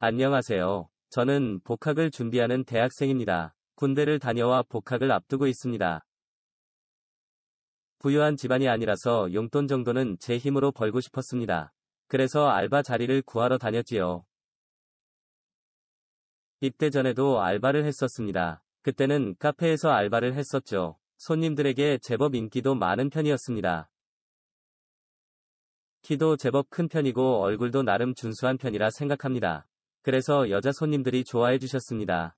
안녕하세요. 저는 복학을 준비하는 대학생입니다. 군대를 다녀와 복학을 앞두고 있습니다. 부유한 집안이 아니라서 용돈 정도는 제 힘으로 벌고 싶었습니다. 그래서 알바 자리를 구하러 다녔지요. 입대 전에도 알바를 했었습니다. 그때는 카페에서 알바를 했었죠. 손님들에게 제법 인기도 많은 편이었습니다. 키도 제법 큰 편이고 얼굴도 나름 준수한 편이라 생각합니다. 그래서 여자 손님들이 좋아해 주셨습니다.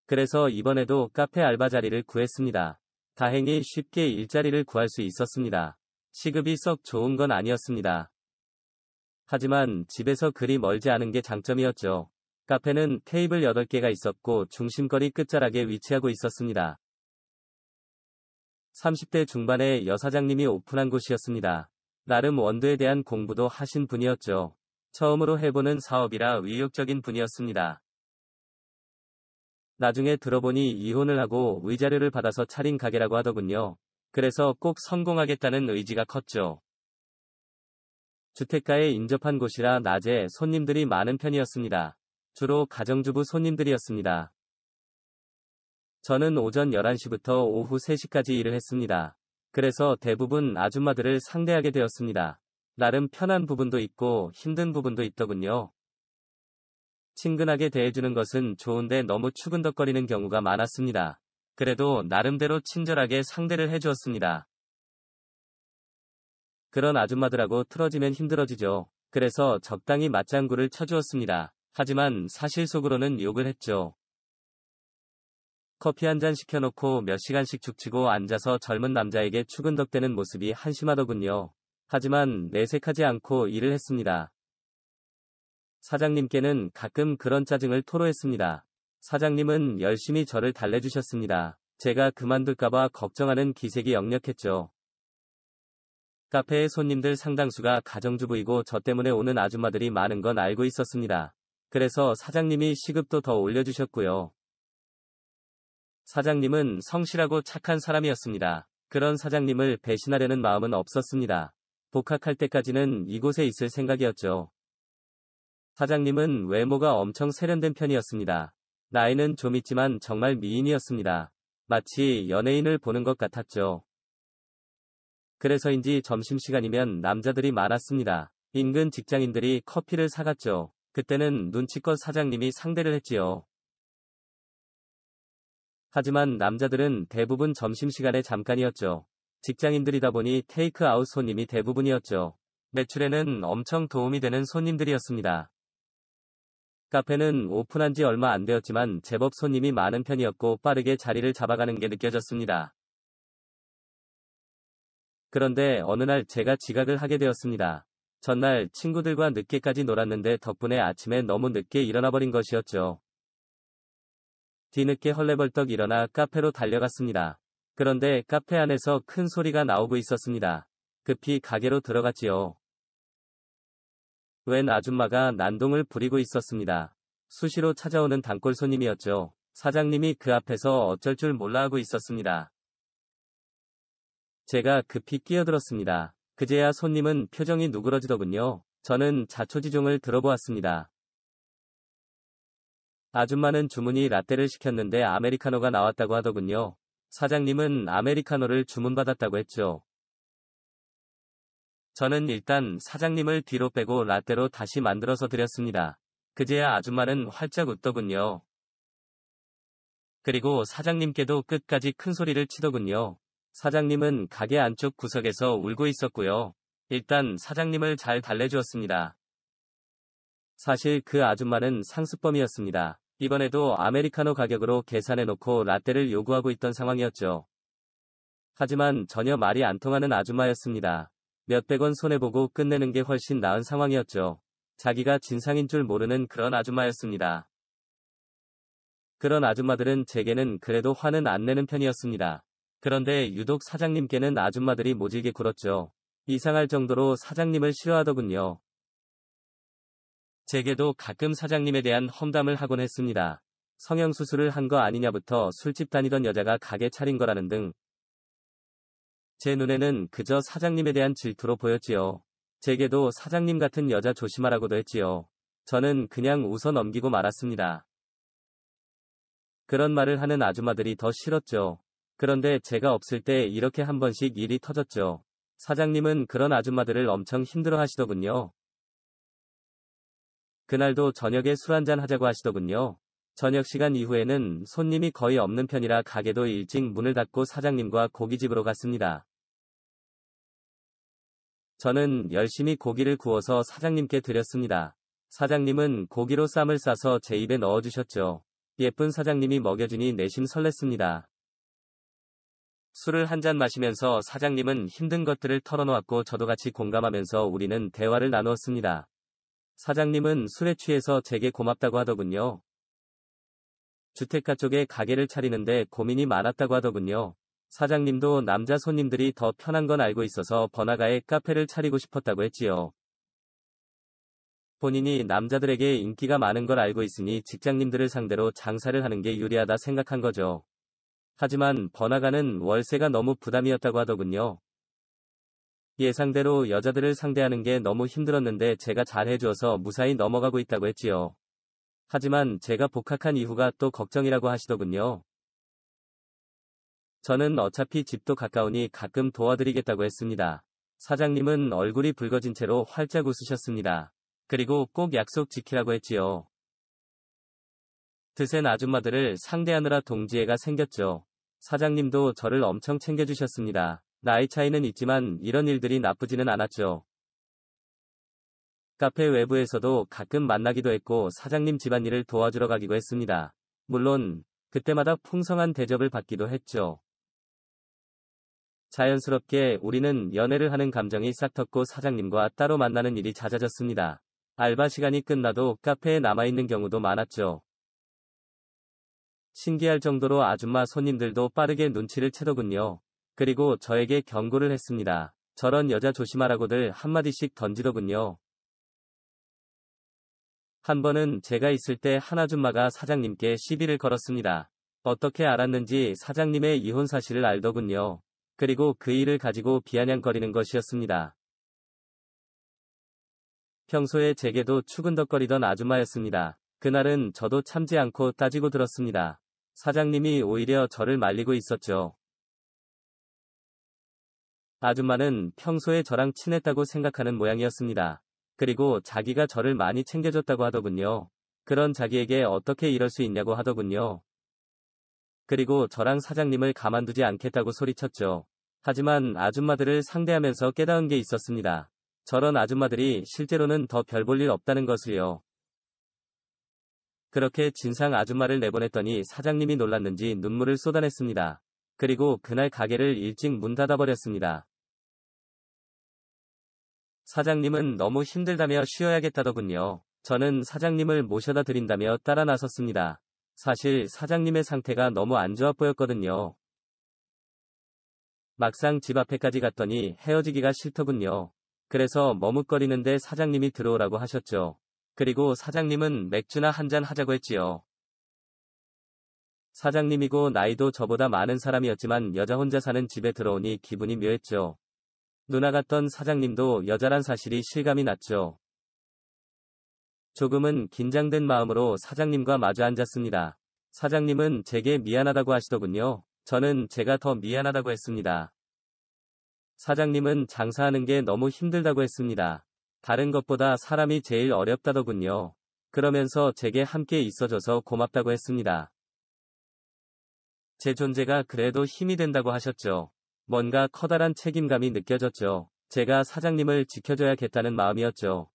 그래서 이번에도 카페 알바 자리를 구했습니다. 다행히 쉽게 일자리를 구할 수 있었습니다. 시급이 썩 좋은 건 아니었습니다. 하지만 집에서 그리 멀지 않은 게 장점이었죠. 카페는 테이블 8개가 있었고 중심거리 끝자락에 위치하고 있었습니다. 30대 중반의 여사장님이 오픈한 곳이었습니다. 나름 원두에 대한 공부도 하신 분이었죠. 처음으로 해보는 사업이라 의욕적인 분이었습니다. 나중에 들어보니 이혼을 하고 위자료를 받아서 차린 가게라고 하더군요. 그래서 꼭 성공하겠다는 의지가 컸죠. 주택가에 인접한 곳이라 낮에 손님들이 많은 편이었습니다. 주로 가정주부 손님들이었습니다. 저는 오전 11시부터 오후 3시까지 일을 했습니다. 그래서 대부분 아줌마들을 상대하게 되었습니다. 나름 편한 부분도 있고 힘든 부분도 있더군요. 친근하게 대해주는 것은 좋은데 너무 추근덕거리는 경우가 많았습니다. 그래도 나름대로 친절하게 상대를 해주었습니다. 그런 아줌마들하고 틀어지면 힘들어지죠. 그래서 적당히 맞장구를 쳐주었습니다. 하지만 사실 속으로는 욕을 했죠. 커피 한 잔 시켜놓고 몇 시간씩 죽치고 앉아서 젊은 남자에게 추근덕대는 모습이 한심하더군요. 하지만 내색하지 않고 일을 했습니다. 사장님께는 가끔 그런 짜증을 토로했습니다. 사장님은 열심히 저를 달래주셨습니다. 제가 그만둘까봐 걱정하는 기색이 역력했죠. 카페의 손님들 상당수가 가정주부이고 저 때문에 오는 아줌마들이 많은 건 알고 있었습니다. 그래서 사장님이 시급도 더 올려주셨고요. 사장님은 성실하고 착한 사람이었습니다. 그런 사장님을 배신하려는 마음은 없었습니다. 복학할 때까지는 이곳에 있을 생각이었죠. 사장님은 외모가 엄청 세련된 편이었습니다. 나이는 좀 있지만 정말 미인이었습니다. 마치 연예인을 보는 것 같았죠. 그래서인지 점심시간이면 남자들이 많았습니다. 인근 직장인들이 커피를 사갔죠. 그때는 눈치껏 사장님이 상대를 했지요. 하지만 남자들은 대부분 점심시간에 잠깐이었죠. 직장인들이다 보니 테이크아웃 손님이 대부분이었죠. 매출에는 엄청 도움이 되는 손님들이었습니다. 카페는 오픈한 지 얼마 안 되었지만 제법 손님이 많은 편이었고 빠르게 자리를 잡아가는 게 느껴졌습니다. 그런데 어느 날 제가 지각을 하게 되었습니다. 전날 친구들과 늦게까지 놀았는데 덕분에 아침에 너무 늦게 일어나 버린 것이었죠. 뒤늦게 헐레벌떡 일어나 카페로 달려갔습니다. 그런데 카페 안에서 큰 소리가 나오고 있었습니다. 급히 가게로 들어갔지요. 웬 아줌마가 난동을 부리고 있었습니다. 수시로 찾아오는 단골 손님이었죠. 사장님이 그 앞에서 어쩔 줄 몰라 하고 있었습니다. 제가 급히 끼어들었습니다. 그제야 손님은 표정이 누그러지더군요. 저는 자초지종을 들어보았습니다. 아줌마는 주문이 라떼를 시켰는데 아메리카노가 나왔다고 하더군요. 사장님은 아메리카노를 주문받았다고 했죠. 저는 일단 사장님을 뒤로 빼고 라떼로 다시 만들어서 드렸습니다. 그제야 아줌마는 활짝 웃더군요. 그리고 사장님께도 끝까지 큰 소리를 치더군요. 사장님은 가게 안쪽 구석에서 울고 있었고요. 일단 사장님을 잘 달래주었습니다. 사실 그 아줌마는 상습범이었습니다. 이번에도 아메리카노 가격으로 계산해놓고 라떼를 요구하고 있던 상황이었죠. 하지만 전혀 말이 안 통하는 아줌마였습니다. 몇백 원 손해보고 끝내는 게 훨씬 나은 상황이었죠. 자기가 진상인 줄 모르는 그런 아줌마였습니다. 그런 아줌마들은 제게는 그래도 화는 안 내는 편이었습니다. 그런데 유독 사장님께는 아줌마들이 모질게 굴었죠. 이상할 정도로 사장님을 싫어하더군요. 제게도 가끔 사장님에 대한 험담을 하곤 했습니다. 성형수술을 한 거 아니냐부터 술집 다니던 여자가 가게 차린 거라는 등. 제 눈에는 그저 사장님에 대한 질투로 보였지요. 제게도 사장님 같은 여자 조심하라고도 했지요. 저는 그냥 웃어 넘기고 말았습니다. 그런 말을 하는 아줌마들이 더 싫었죠. 그런데 제가 없을 때 이렇게 한 번씩 일이 터졌죠. 사장님은 그런 아줌마들을 엄청 힘들어 하시더군요. 그날도 저녁에 술 한잔 하자고 하시더군요. 저녁 시간 이후에는 손님이 거의 없는 편이라 가게도 일찍 문을 닫고 사장님과 고깃집으로 갔습니다. 저는 열심히 고기를 구워서 사장님께 드렸습니다. 사장님은 고기로 쌈을 싸서 제 입에 넣어주셨죠. 예쁜 사장님이 먹여주니 내심 설렜습니다. 술을 한 잔 마시면서 사장님은 힘든 것들을 털어놓았고 저도 같이 공감하면서 우리는 대화를 나누었습니다. 사장님은 술에 취해서 제게 고맙다고 하더군요. 주택가 쪽에 가게를 차리는데 고민이 많았다고 하더군요. 사장님도 남자 손님들이 더 편한 건 알고 있어서 번화가에 카페를 차리고 싶었다고 했지요. 본인이 남자들에게 인기가 많은 걸 알고 있으니 직장님들을 상대로 장사를 하는 게 유리하다 생각한 거죠. 하지만 번화가는 월세가 너무 부담이었다고 하더군요. 예상대로 여자들을 상대하는 게 너무 힘들었는데 제가 잘해주어서 무사히 넘어가고 있다고 했지요. 하지만 제가 복학한 이후가 또 걱정이라고 하시더군요. 저는 어차피 집도 가까우니 가끔 도와드리겠다고 했습니다. 사장님은 얼굴이 붉어진 채로 활짝 웃으셨습니다. 그리고 꼭 약속 지키라고 했지요. 드센 아줌마들을 상대하느라 동지애가 생겼죠. 사장님도 저를 엄청 챙겨주셨습니다. 나이 차이는 있지만 이런 일들이 나쁘지는 않았죠. 카페 외부에서도 가끔 만나기도 했고 사장님 집안일을 도와주러 가기도 했습니다. 물론 그때마다 풍성한 대접을 받기도 했죠. 자연스럽게 우리는 연애를 하는 감정이 싹텄고 사장님과 따로 만나는 일이 잦아졌습니다. 알바 시간이 끝나도 카페에 남아있는 경우도 많았죠. 신기할 정도로 아줌마 손님들도 빠르게 눈치를 채더군요. 그리고 저에게 경고를 했습니다. 저런 여자 조심하라고들 한마디씩 던지더군요. 한 번은 제가 있을 때 한 아줌마가 사장님께 시비를 걸었습니다. 어떻게 알았는지 사장님의 이혼 사실을 알더군요. 그리고 그 일을 가지고 비아냥거리는 것이었습니다. 평소에 제게도 추근덕거리던 아줌마였습니다. 그날은 저도 참지 않고 따지고 들었습니다. 사장님이 오히려 저를 말리고 있었죠. 아줌마는 평소에 저랑 친했다고 생각하는 모양이었습니다. 그리고 자기가 저를 많이 챙겨줬다고 하더군요. 그런 자기에게 어떻게 이럴 수 있냐고 하더군요. 그리고 저랑 사장님을 가만두지 않겠다고 소리쳤죠. 하지만 아줌마들을 상대하면서 깨달은 게 있었습니다. 저런 아줌마들이 실제로는 더 별 볼 일 없다는 것을요. 그렇게 진상 아줌마를 내보냈더니 사장님이 놀랐는지 눈물을 쏟아냈습니다. 그리고 그날 가게를 일찍 문 닫아버렸습니다. 사장님은 너무 힘들다며 쉬어야겠다더군요. 저는 사장님을 모셔다 드린다며 따라 나섰습니다. 사실 사장님의 상태가 너무 안 좋아 보였거든요. 막상 집 앞에까지 갔더니 헤어지기가 싫더군요. 그래서 머뭇거리는데 사장님이 들어오라고 하셨죠. 그리고 사장님은 맥주나 한잔 하자고 했지요. 사장님이고 나이도 저보다 많은 사람이었지만 여자 혼자 사는 집에 들어오니 기분이 묘했죠. 누나 같던 사장님도 여자란 사실이 실감이 났죠. 조금은 긴장된 마음으로 사장님과 마주 앉았습니다. 사장님은 제게 미안하다고 하시더군요. 저는 제가 더 미안하다고 했습니다. 사장님은 장사하는 게 너무 힘들다고 했습니다. 다른 것보다 사람이 제일 어렵다더군요. 그러면서 제게 함께 있어줘서 고맙다고 했습니다. 제 존재가 그래도 힘이 된다고 하셨죠. 뭔가 커다란 책임감이 느껴졌죠. 제가 사장님을 지켜줘야겠다는 마음이었죠.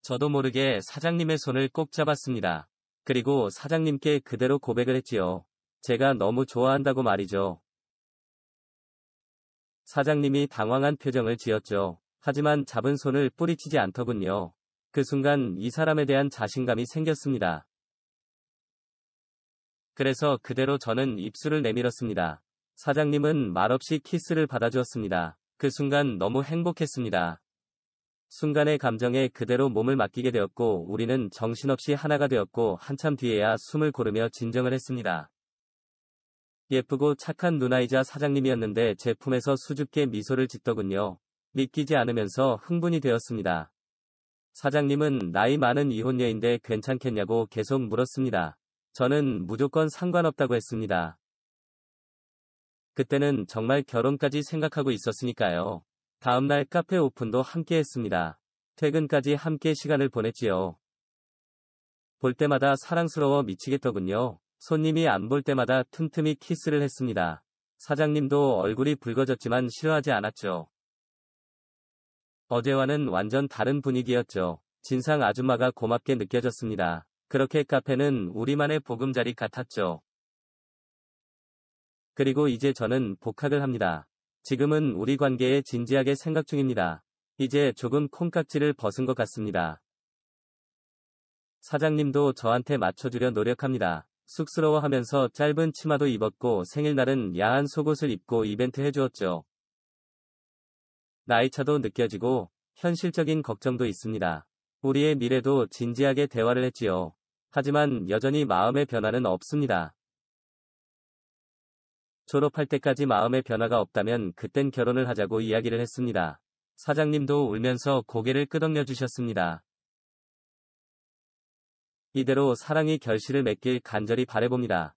저도 모르게 사장님의 손을 꼭 잡았습니다. 그리고 사장님께 그대로 고백을 했지요. 제가 너무 좋아한다고 말이죠. 사장님이 당황한 표정을 지었죠. 하지만 잡은 손을 뿌리치지 않더군요. 그 순간 이 사람에 대한 자신감이 생겼습니다. 그래서 그대로 저는 입술을 내밀었습니다. 사장님은 말없이 키스를 받아주었습니다. 그 순간 너무 행복했습니다. 순간의 감정에 그대로 몸을 맡기게 되었고 우리는 정신없이 하나가 되었고 한참 뒤에야 숨을 고르며 진정을 했습니다. 예쁘고 착한 누나이자 사장님이었는데 제 품에서 수줍게 미소를 짓더군요. 믿기지 않으면서 흥분이 되었습니다. 사장님은 나이 많은 이혼녀인데 괜찮겠냐고 계속 물었습니다. 저는 무조건 상관없다고 했습니다. 그때는 정말 결혼까지 생각하고 있었으니까요. 다음날 카페 오픈도 함께 했습니다. 퇴근까지 함께 시간을 보냈지요. 볼 때마다 사랑스러워 미치겠더군요. 손님이 안 볼 때마다 틈틈이 키스를 했습니다. 사장님도 얼굴이 붉어졌지만 싫어하지 않았죠. 어제와는 완전 다른 분위기였죠. 진상 아줌마가 고맙게 느껴졌습니다. 그렇게 카페는 우리만의 보금자리 같았죠. 그리고 이제 저는 복학을 합니다. 지금은 우리 관계에 진지하게 생각 중입니다. 이제 조금 콩깍지를 벗은 것 같습니다. 사장님도 저한테 맞춰주려 노력합니다. 쑥스러워하면서 짧은 치마도 입었고 생일날은 야한 속옷을 입고 이벤트 해주었죠. 나이차도 느껴지고 현실적인 걱정도 있습니다. 우리의 미래도 진지하게 대화를 했지요. 하지만 여전히 마음의 변화는 없습니다. 졸업할 때까지 마음의 변화가 없다면 그땐 결혼을 하자고 이야기를 했습니다. 사장님도 울면서 고개를 끄덕여 주셨습니다. 이대로 사랑이 결실을 맺길 간절히 바라봅니다.